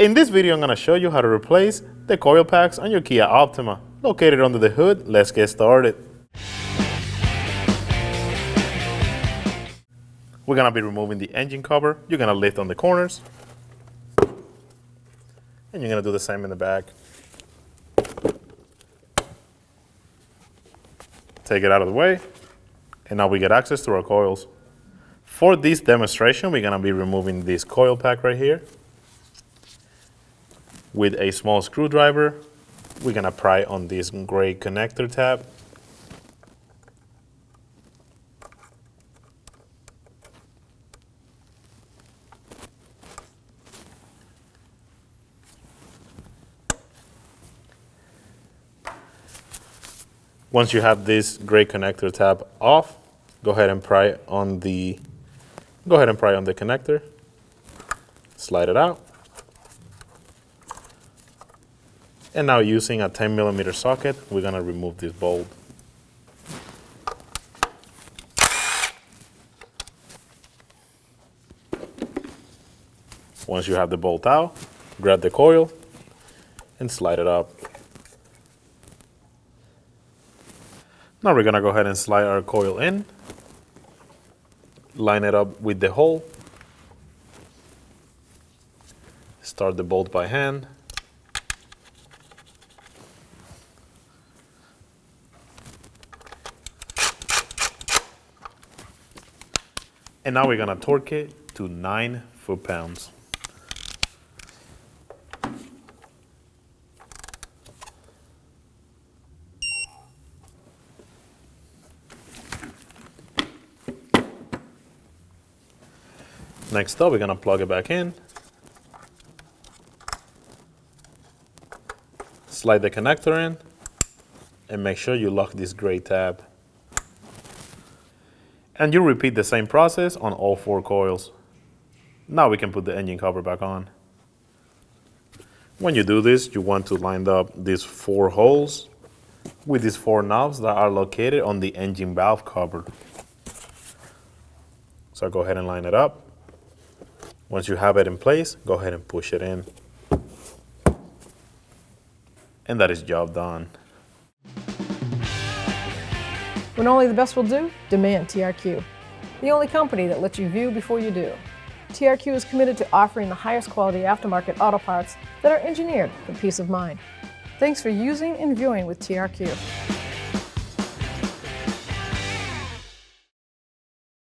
In this video, I'm going to show you how to replace the coil packs on your Kia Optima. Located under the hood, let's get started. We're going to be removing the engine cover. You're going to lift on the corners. And you're going to do the same in the back. Take it out of the way. And now we get access to our coils. For this demonstration, we're going to be removing this coil pack right here. With a small screwdriver, we're going to pry on this gray connector tab. Once you have this gray connector tab off, go ahead and pry on the connector. Slide it out. And now using a 10mm socket, we're going to remove this bolt. Once you have the bolt out, grab the coil and slide it up. Now we're going to go ahead and slide our coil in, line it up with the hole, start the bolt by hand. And now we're going to torque it to 9 foot-pounds. Next up, we're going to plug it back in. Slide the connector in and make sure you lock this gray tab. And you repeat the same process on all 4 coils. Now we can put the engine cover back on. When you do this, you want to line up these 4 holes with these 4 knobs that are located on the engine valve cover. So go ahead and line it up. Once you have it in place, go ahead and push it in. And that is job done. When only the best will do, demand TRQ. The only company that lets you view before you do. TRQ is committed to offering the highest quality aftermarket auto parts that are engineered for peace of mind. Thanks for using and viewing with TRQ.